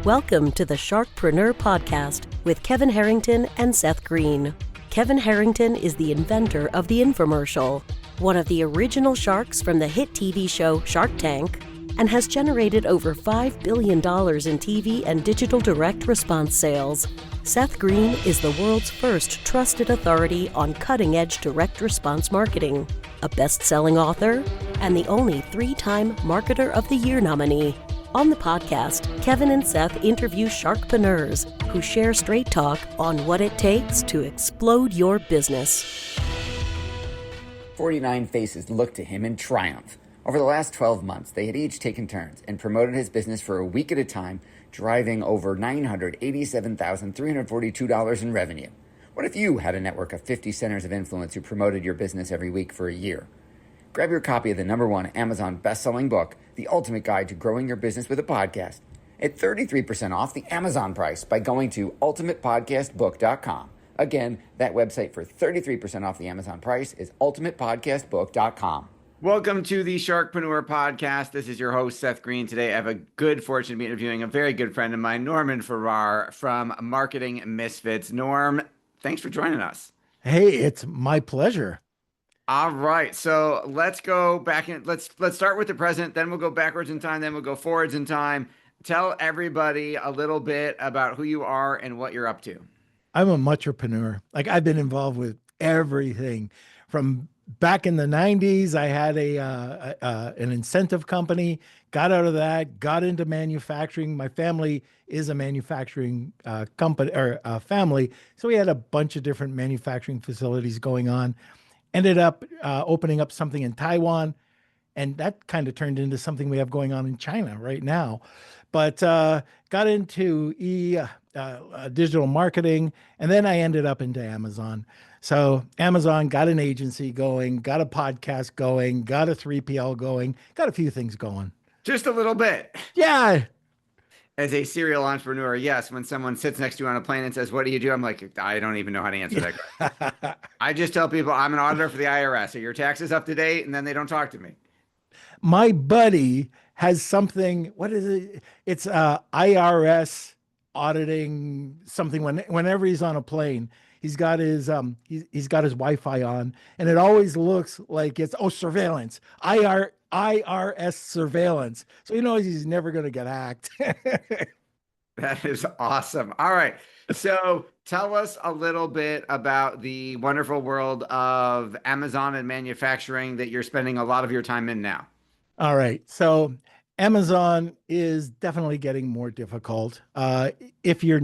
Welcome to the Sharkpreneur Podcast with Kevin Harrington and Seth Green. Kevin Harrington is the inventor of the infomercial, one of the original sharks from the hit TV show Shark Tank, and has generated over $5 billion in TV and digital direct response sales. Seth Green is the world's first trusted authority on cutting-edge direct response marketing, a best-selling author, and the only 3-time Marketer of the Year nominee. On the podcast, Kevin and Seth interview sharkpreneurs who share straight talk on what it takes to explode your business. 49 faces looked to him in triumph. Over the last 12 months, they had each taken turns and promoted his business for a week at a time, driving over $987,342 in revenue. What if you had a network of 50 centers of influence who promoted your business every week for a year? Grab your copy of the #1 Amazon best-selling book, The Ultimate Guide to Growing Your Business with a Podcast, at 33% off the Amazon price by going to ultimatepodcastbook.com. Again, that website for 33% off the Amazon price is ultimatepodcastbook.com. Welcome to the Sharkpreneur Podcast. This is your host, Seth Green. Today, I have a good fortune to be interviewing a very good friend of mine, Norman Farrar from Marketing Misfits. Norm, thanks for joining us. Hey, it's my pleasure. All right, so let's go back and let's start with the present, then we'll go backwards in time, then we'll go forwards in time. Tell everybody a little bit about who you are and what you're up to. I'm a mutrepreneur. Like, I've been involved with everything from back in the 90s. I had an incentive company, got out of that, got into manufacturing. My family is a manufacturing company or family. So we had a bunch of different manufacturing facilities going on. Ended up opening up something in Taiwan, and that kind of turned into something we have going on in China right now. But got into digital marketing, and then I ended up into Amazon. So Amazon got an agency going, got a podcast going, got a 3PL going, got a few things going. Just a little bit. Yeah. As a serial entrepreneur, yes, when someone sits next to you on a plane and says, "What do you do?" I'm like, I don't even know how to answer that question. I just tell people I'm an auditor for the IRS. Are your taxes up to date? And then they don't talk to me. My buddy has something, what is it? It's IRS auditing something whenever he's on a plane. He's got his he's got his Wi-Fi on, and it always looks like it's surveillance. IRS surveillance. So he knows he's never going to get hacked. That is awesome. All right. So tell us a little bit about the wonderful world of Amazon and manufacturing that you're spending a lot of your time in now. All right. So Amazon is definitely getting more difficult. If you're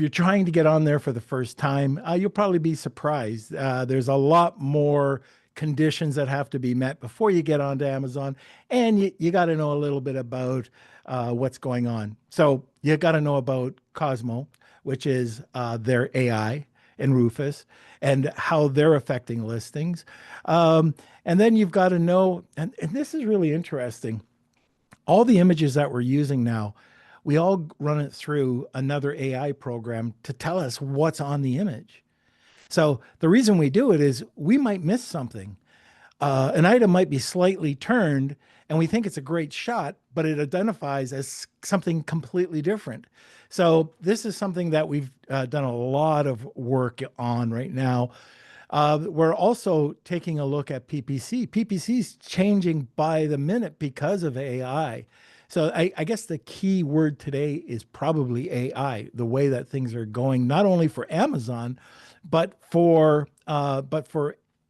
trying to get on there for the first time, you'll probably be surprised. There's a lot more conditions that have to be met before you get onto Amazon, and you got to know a little bit about what's going on. So you got to know about Cosmo, which is their AI, and Rufus, and how they're affecting listings. And then you've got to know, and this is really interesting, all the images that we're using now, we all run it through another AI program to tell us what's on the image. So the reason we do it is we might miss something. An item might be slightly turned and we think it's a great shot, but it identifies as something completely different. So this is something that we've done a lot of work on right now. We're also taking a look at PPC. PPC is changing by the minute because of AI. So I guess the key word today is probably AI, the way that things are going, not only for Amazon, but for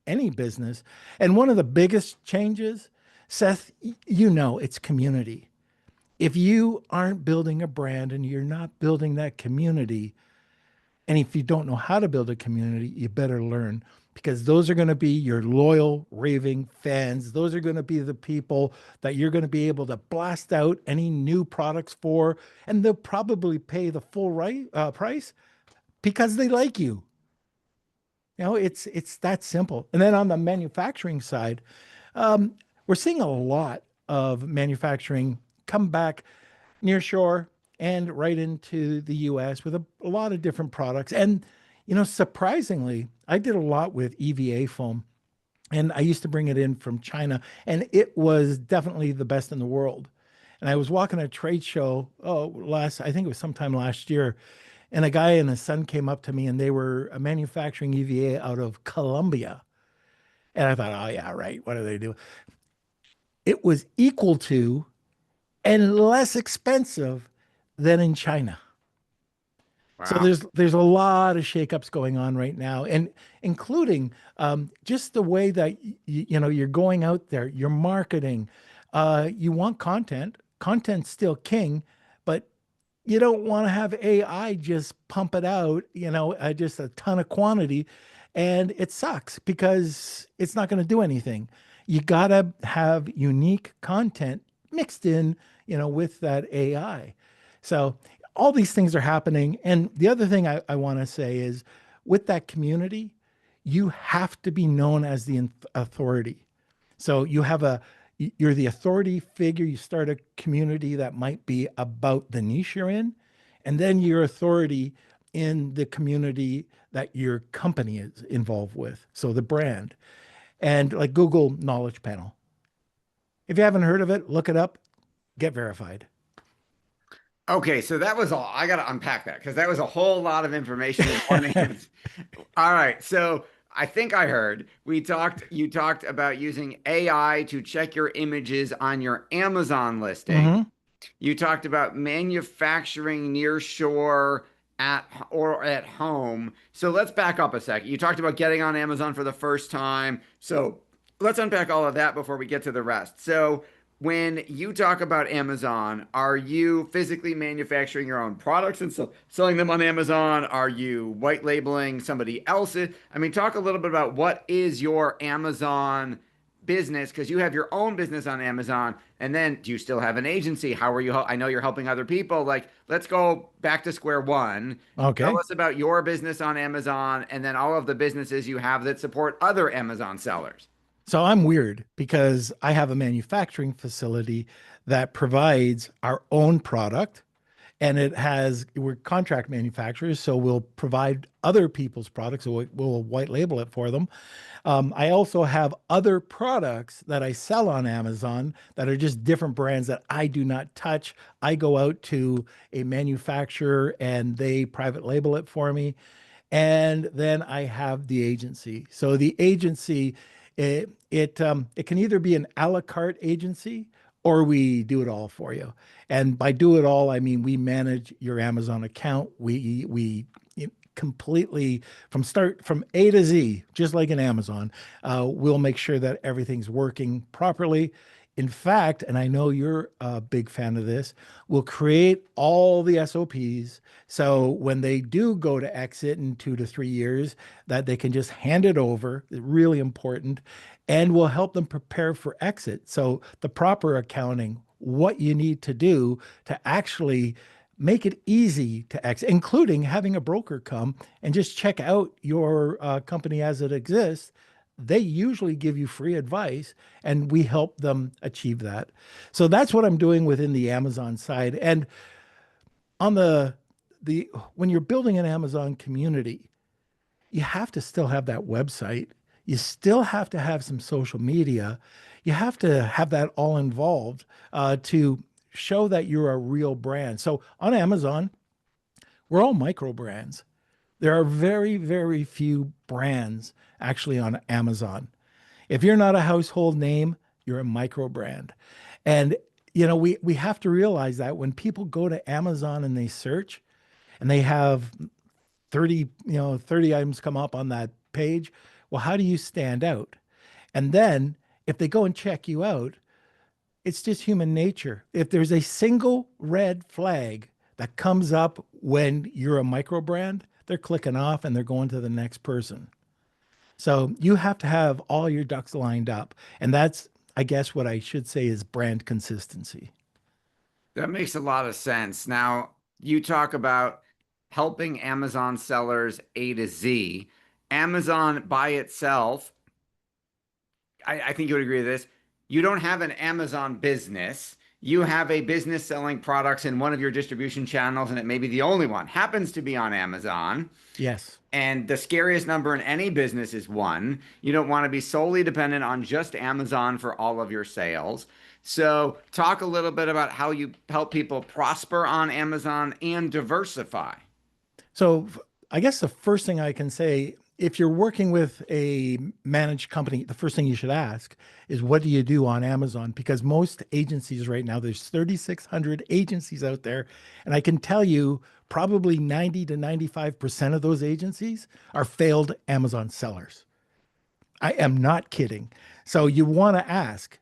any business. And one of the biggest changes, Seth, it's community. If you aren't building a brand and you're not building that community, and if you don't know how to build a community, you better learn, because those are going to be your loyal, raving fans. Those are going to be the people that you're going to be able to blast out any new products for, and they'll probably pay the full price because they like you. It's that simple. And then on the manufacturing side, we're seeing a lot of manufacturing come back near shore and right into the US with a lot of different products. And, surprisingly, I did a lot with EVA foam, and I used to bring it in from China, and it was definitely the best in the world. And I was walking a trade show, I think it was sometime last year, and a guy and his son came up to me, and they were manufacturing EVA out of Colombia. And I thought, oh yeah, right. What do they do? It was equal to and less expensive than in China. So Wow. there's a lot of shakeups going on right now, and including just the way that you're going out there, you're marketing. You want content. Content's still king, but you don't want to have AI just pump it out, just a ton of quantity, and it sucks because it's not going to do anything. You gotta have unique content mixed in, with that AI. So all these things are happening. And the other thing I want to say is with that community, you have to be known as the authority. So you're the authority figure. You start a community that might be about the niche you're in, and then your authority in the community that your company is involved with. So the brand and like Google Knowledge Panel. If you haven't heard of it, look it up, get verified. Okay, so that was all. I got to unpack that because that was a whole lot of information in one answer. All right, so I think I heard you talked about using AI to check your images on your Amazon listing. Hmm. You talked about manufacturing near shore or at home. So let's back up a second. You talked about getting on Amazon for the first time. So let's unpack all of that before we get to the rest. So when you talk about Amazon, are you physically manufacturing your own products and selling them on Amazon? Are you white labeling somebody else's? I mean, talk a little bit about what is your Amazon business because you have your own business on Amazon. And then do you still have an agency? How are you? I know you're helping other people. Like, let's go back to square one. Tell Okay. us about your business on Amazon and then all of the businesses you have that support other Amazon sellers. So I'm weird because I have a manufacturing facility that provides our own product, and we're contract manufacturers, so we'll provide other people's products, so we'll white label it for them. I also have other products that I sell on Amazon that are just different brands that I do not touch. I go out to a manufacturer and they private label it for me. And then I have the agency. So the agency, it can either be an a la carte agency or we do it all for you. And by do it all, I mean we manage your Amazon account. We completely from A to Z, just like in Amazon. We'll make sure that everything's working properly. In fact, and I know you're a big fan of this, we'll create all the SOPs. So when they do go to exit in 2 to 3 years, that they can just hand it over. It's really important. And we'll help them prepare for exit. So the proper accounting, what you need to do to actually make it easy to exit, including having a broker come and just check out your company as it exists. They usually give you free advice, and we help them achieve that. So that's what I'm doing within the Amazon side. And on the when you're building an Amazon community, you have to still have that website. You still have to have some social media. You have to have that all involved to show that you're a real brand. So on Amazon, we're all micro brands. There are very, very few brands actually on Amazon. If you're not a household name, you're a micro brand. And we have to realize that when people go to Amazon and they search and they have 30 items come up on that page, well, how do you stand out? And then if they go and check you out, it's just human nature. If there's a single red flag that comes up when you're a micro brand, they're clicking off and they're going to the next person. So you have to have all your ducks lined up. And that's, I guess, what I should say is brand consistency. That makes a lot of sense. Now, you talk about helping Amazon sellers A to Z. Amazon by itself, I think you would agree with this. You don't have an Amazon business. You have a business selling products in one of your distribution channels, and it may be the only one, happens to be on Amazon. Yes. And the scariest number in any business is one. You don't want to be solely dependent on just Amazon for all of your sales. So talk a little bit about how you help people prosper on Amazon and diversify. So I guess the first thing I can say, if you're working with a managed company, the first thing you should ask is, what do you do on Amazon? Because most agencies right now, there's 3,600 agencies out there. And I can tell you probably 90 to 95% of those agencies are failed Amazon sellers. I am not kidding. So you want to ask,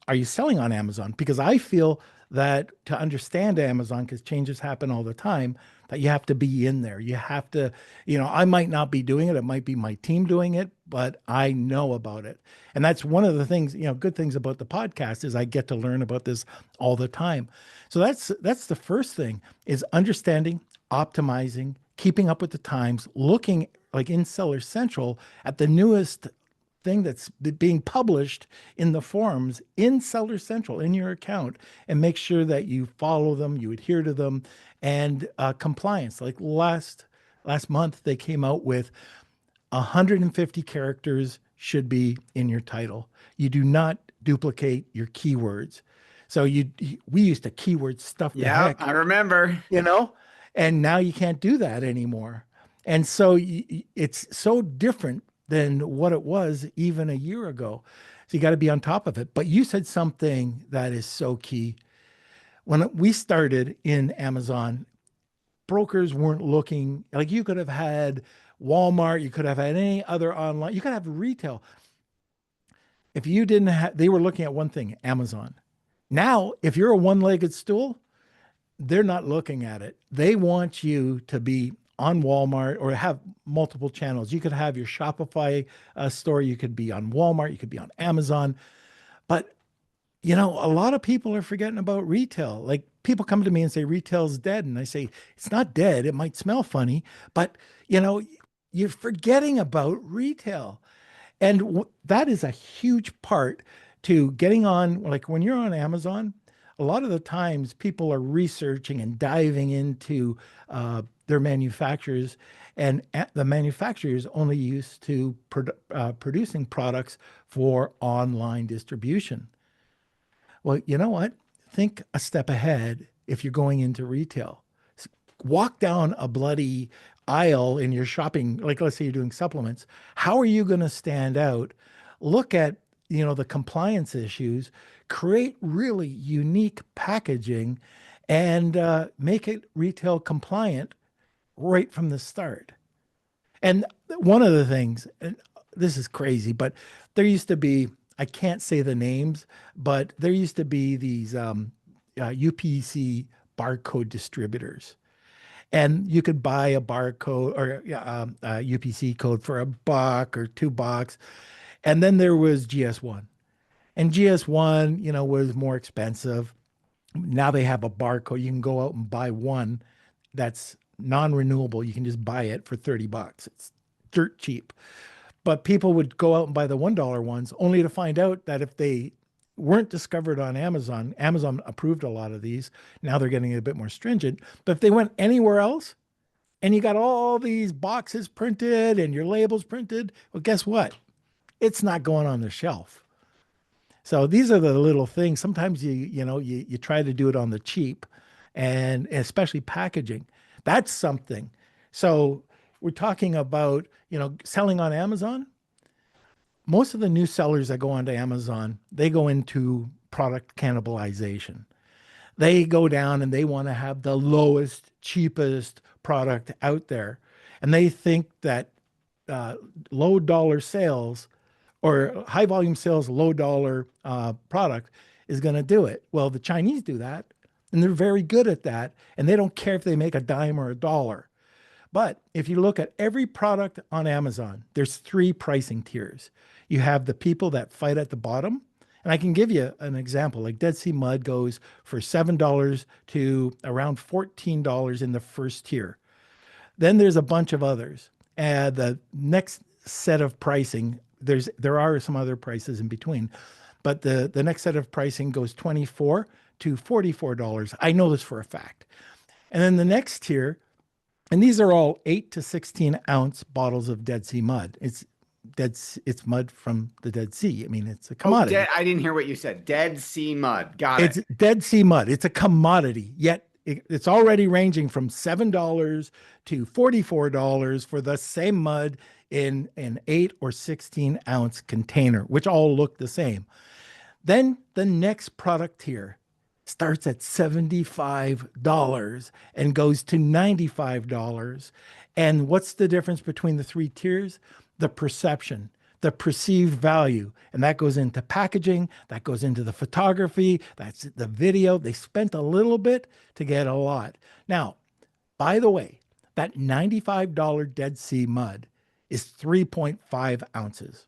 are you selling on Amazon? Because I feel that to understand Amazon, because changes happen all the time, that you have to be in there. You have to, I might not be doing it. It might be my team doing it, but I know about it. And that's one of the things, good things about the podcast is I get to learn about this all the time. So that's the first thing, is understanding, optimizing, keeping up with the times, looking like in Seller Central at the newest thing that's being published in the forums in Seller Central in your account, and make sure that you follow them, you adhere to them, and compliance. Like last month, they came out with 150 characters should be in your title. You do not duplicate your keywords. So we used to keyword stuff the Yeah, heck, I remember. and now you can't do that anymore. And so it's so different than what it was even a year ago. So you got to be on top of it. But you said something that is so key. When we started in Amazon, brokers weren't looking, like you could have had Walmart, you could have had any other online, you could have retail. If you didn't have, they were looking at one thing, Amazon. Now, if you're a one-legged stool, they're not looking at it. They want you to be on Walmart or have multiple channels. You could have your Shopify store. You could be on Walmart. You could be on Amazon. But, a lot of people are forgetting about retail. Like people come to me and say, retail's dead. And I say, it's not dead. It might smell funny, but, you're forgetting about retail. And that is a huge part to getting on. Like when you're on Amazon, a lot of the times people are researching and diving into their manufacturers, and the manufacturers only used to producing products for online distribution. Well, you know what? Think a step ahead if you're going into retail. Walk down a bloody aisle in your shopping, like let's say you're doing supplements. How are you going to stand out? Look at, the compliance issues, create really unique packaging, and make it retail compliant right from the start. And one of the things, and this is crazy, but there used to be, I can't say the names, but there used to be these UPC barcode distributors. And you could buy a barcode or a UPC code for $1 or $2. And then there was GS1. And GS1, was more expensive. Now they have a barcode. You can go out and buy one that's non-renewable. You can just buy it for $30. It's dirt cheap. But people would go out and buy the $1 ones only to find out that if they weren't discovered on Amazon, Amazon approved a lot of these. Now they're getting a bit more stringent. But if they went anywhere else and you got all these boxes printed and your labels printed, well, guess what? It's not going on the shelf. So these are the little things. Sometimes you try to do it on the cheap, and especially packaging. That's something. So we're talking about, selling on Amazon. Most of the new sellers that go onto Amazon, they go into product cannibalization. They go down and they want to have the lowest, cheapest product out there. And they think that low dollar sales or high volume sales, low dollar product is going to do it. Well, the Chinese do that, and they're very good at that. And they don't care if they make a dime or a dollar. But if you look at every product on Amazon, there's 3 pricing tiers. You have the people that fight at the bottom. And I can give you an example, like Dead Sea Mud goes for $7 to around $14 in the first tier. Then there's a bunch of others. And the next set of pricing, there are some other prices in between, but the next set of pricing goes $24 to $44. I know this for a fact. And then the next tier, and these are all 8 to 16 ounce bottles of Dead Sea Mud. it's mud from the Dead Sea. I mean, it's a Oh, commodity. I didn't hear what you said. Dead Sea mud. Got It's it. Dead Sea mud. It's a commodity, yet it's already ranging from $7 to $44 for the same mud in an 8 or 16-ounce container, which all look the same. Then the next product tier starts at $75 and goes to $95. And what's the difference between the three tiers? The perception, the perceived value. And that goes into packaging, that goes into the photography, that's the video. They spent a little bit to get a lot. Now, by the way, that $95 Dead Sea mud is 3.5 ounces.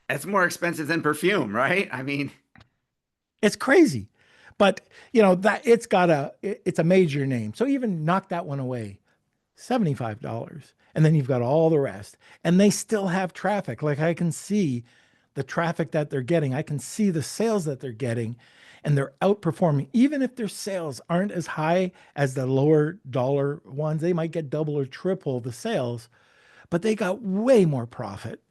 That's more expensive than perfume, right? I mean, It's crazy. But you know that it's a major name. So even knock that one away. $75. And then you've got all the rest. And they still have traffic. Like I can see the traffic that they're getting. I can see the sales that they're getting, and they're outperforming. Even if their sales aren't as high as the lower dollar ones, they might get double or triple the sales, but they got way more profit.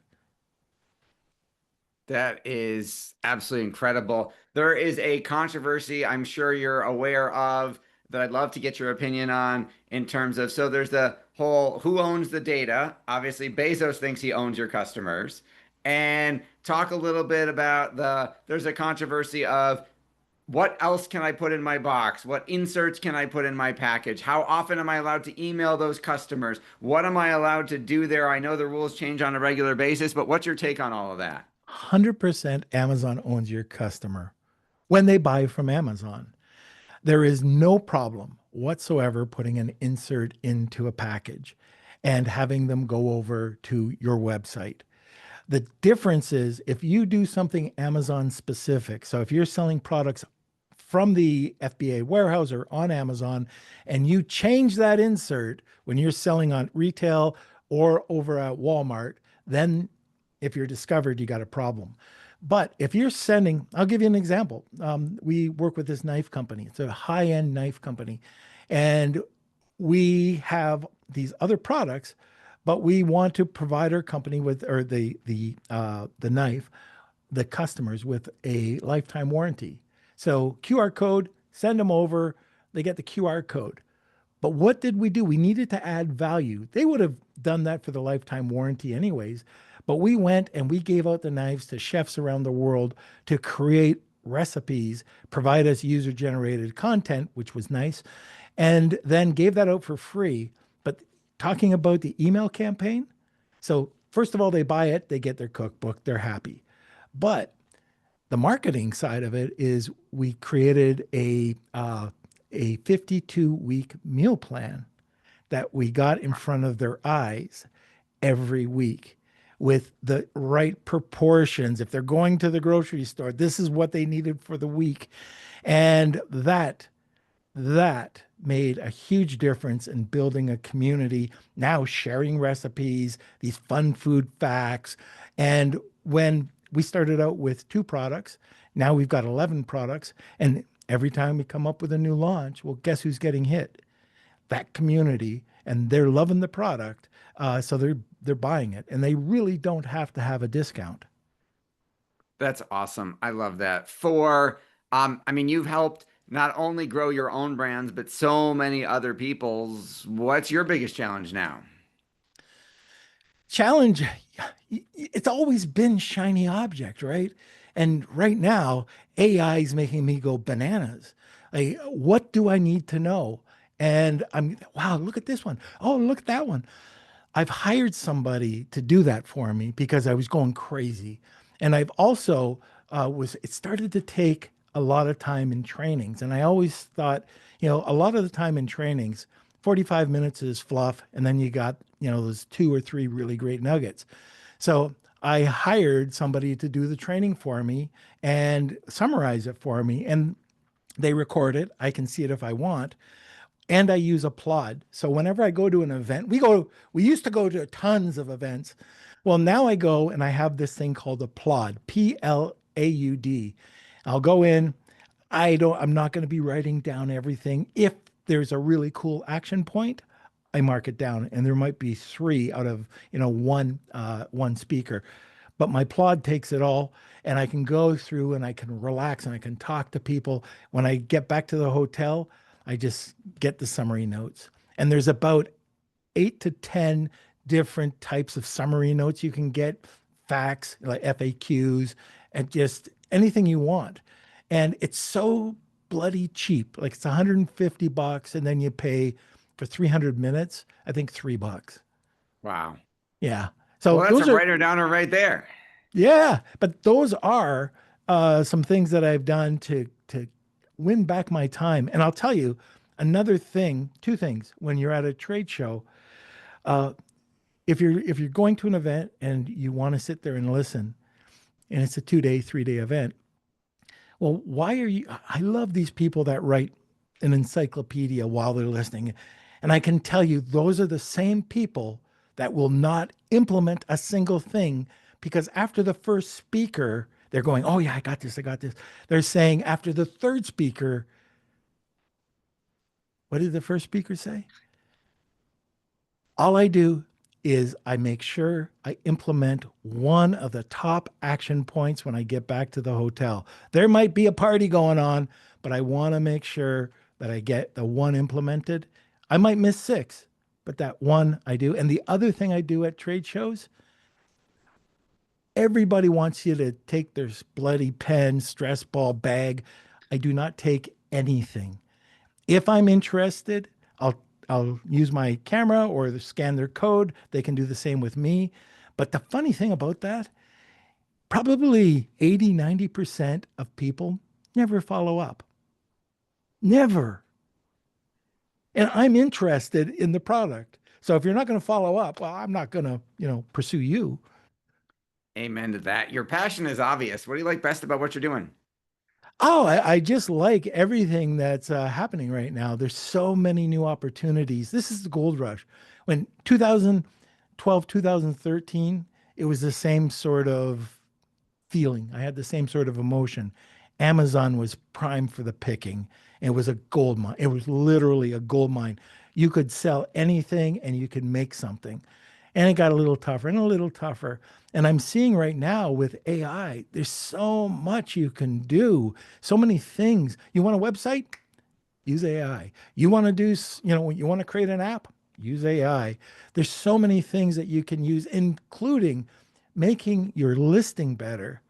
that is absolutely incredible. There is a controversy I'm sure you're aware of that I'd love to get your opinion on in terms of, so there's the whole who owns the data. Obviously, Bezos thinks he owns your customers. And talk a little bit about there's a controversy of what else can I put in my box? What inserts can I put in my package? How often am I allowed to email those customers? What am I allowed to do there? I know the rules change on a regular basis, but what's your take on all of that? 100% Amazon owns your customer when they buy from Amazon. There is no problem whatsoever putting an insert into a package and having them go over to your website. The difference is if you do something Amazon specific, so if you're selling products from the FBA warehouse or on Amazon, and you change that insert when you're selling on retail or over at Walmart, then if you're discovered, you got a problem. But if you're sending, I'll give you an example. We work with this knife company. It's a high-end knife company. And we have these other products, but we want to provide our company with, or the knife, the customers with a lifetime warranty. So QR code, send them over, they get the QR code. But what did we do? We needed to add value. They would have done that for the lifetime warranty anyways. But we went and we gave out the knives to chefs around the world to create recipes, provide us user generated content, which was nice, and then gave that out for free. But talking about the email campaign, so first of all, they buy it, they get their cookbook, they're happy. But the marketing side of it is we created a 52-week meal plan that we got in front of their eyes every week with the right proportions. If they're going to the grocery store, this is what they needed for the week. And that made a huge difference in building a community, now sharing recipes, these fun food facts. And when we started out with 2 products, now we've got 11 products. And every time we come up with a new launch, well, guess who's getting hit? That community, and they're loving the product. So they're buying it, and they really don't have to have a discount. That's awesome. I love that. I mean, you've helped not only grow your own brands, but so many other people's. What's your biggest challenge now? Challenge, it's always been shiny object, right? And right now, AI is making me go bananas. Like, what do I need to know? And wow, look at this one. Oh, look at that one. I've hired somebody to do that for me because I was going crazy. And I've also it started to take a lot of time in trainings. And I always thought, a lot of the time in trainings, 45 minutes is fluff. And then you got, those 2 or 3 really great nuggets. So I hired somebody to do the training for me and summarize it for me. And they record it. I can see it if I want. And I use Applaud. So whenever I go to an event, we used to go to tons of events. Well, now I go and I have this thing called Applaud, Plaud. I'll go in. I'm not going to be writing down everything. If there's a really cool action point, I mark it down, and there might be three out of one speaker, but my plod takes it all, and I can go through and I can relax and I can talk to people. When I get back to the hotel, I just get the summary notes, and there's about 8 to 10 different types of summary notes you can get, facts like FAQs, and just anything you want. And it's so bloody cheap. Like it's $150, and then you pay for 300 minutes, I think $3. Wow. Yeah. So Well, that's those a are, writer downer right there. yeah, but those are some things that I've done to win back my time. And I'll tell you another thing, two things. When you're at a trade show, if you're going to an event and you want to sit there and listen, and it's a 2-day, 3-day event, well, why are you? I love these people that write an encyclopedia while they're listening, and I can tell you those are the same people that will not implement a single thing, because after the first speaker, they're going, "Oh yeah, I got this, I got this." They're saying after the third speaker, what did the first speaker say? All I do is I make sure I implement one of the top action points when I get back to the hotel. There might be a party going on, but I want to make sure that I get the one implemented. I might miss 6, but that one I do. And the other thing I do at trade shows, everybody wants you to take their bloody pen, stress ball bag. I do not take anything. If I'm interested, I'll use my camera or scan their code. They can do the same with me. But the funny thing about that, probably 80-90% of people never follow up. Never. And I'm interested in the product. So if you're not going to follow up, well, I'm not going to, pursue you. Amen to that. Your passion is obvious. What do you like best about what you're doing? Oh, I just like everything that's happening right now. There's so many new opportunities. This is the gold rush. When 2012, 2013, it was the same sort of feeling. I had the same sort of emotion. Amazon was prime for the picking. It was a gold mine. It was literally a gold mine. You could sell anything and you could make something. And it got a little tougher and a little tougher. And I'm seeing right now with AI, there's so much you can do, so many things. You want a website? Use AI. You want to do, you want to create an app? Use AI. There's so many things that you can use, including making your listing better,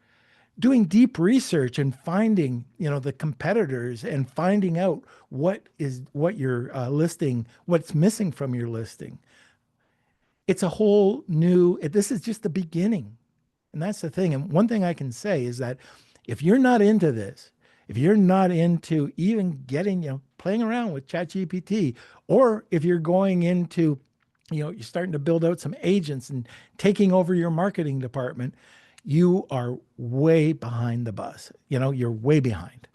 doing deep research and finding, the competitors and finding out what your listing, what's missing from your listing. It's a whole new, this is just the beginning. And that's the thing. And one thing I can say is that if you're not into this, if you're not into even getting, playing around with ChatGPT, or if you're going into, you're starting to build out some agents and taking over your marketing department, you are way behind the bus. You're way behind.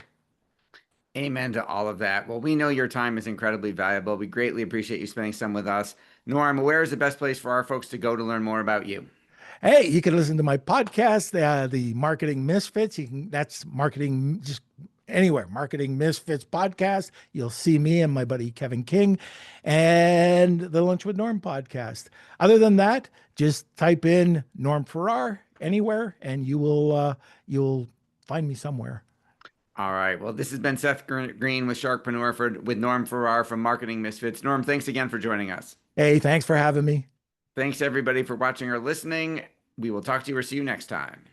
Amen to all of that. Well, we know your time is incredibly valuable. We greatly appreciate you spending some with us. Norm, where is the best place for our folks to go to learn more about you? Hey, you can listen to my podcast, the Marketing Misfits. That's marketing, just anywhere, Marketing Misfits podcast. You'll see me and my buddy Kevin King, and the Lunch with Norm podcast. Other than that, just type in Norm Farrar anywhere, and you'll find me somewhere. All right. Well, this has been Seth Green with Sharkpreneur with Norm Farrar from Marketing Misfits. Norm, thanks again for joining us. Hey, thanks for having me. Thanks, everybody, for watching or listening. We will talk to you or see you next time.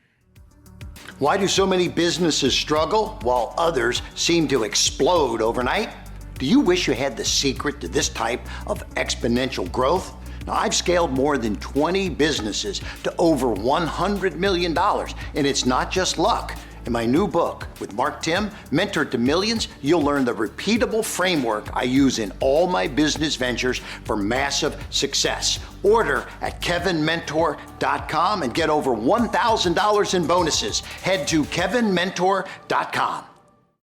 Why do so many businesses struggle while others seem to explode overnight? Do you wish you had the secret to this type of exponential growth? Now, I've scaled more than 20 businesses to over $100 million, and it's not just luck. In my new book with Mark Tim, Mentor to Millions, you'll learn the repeatable framework I use in all my business ventures for massive success. Order at kevinmentor.com and get over $1,000 in bonuses. Head to kevinmentor.com.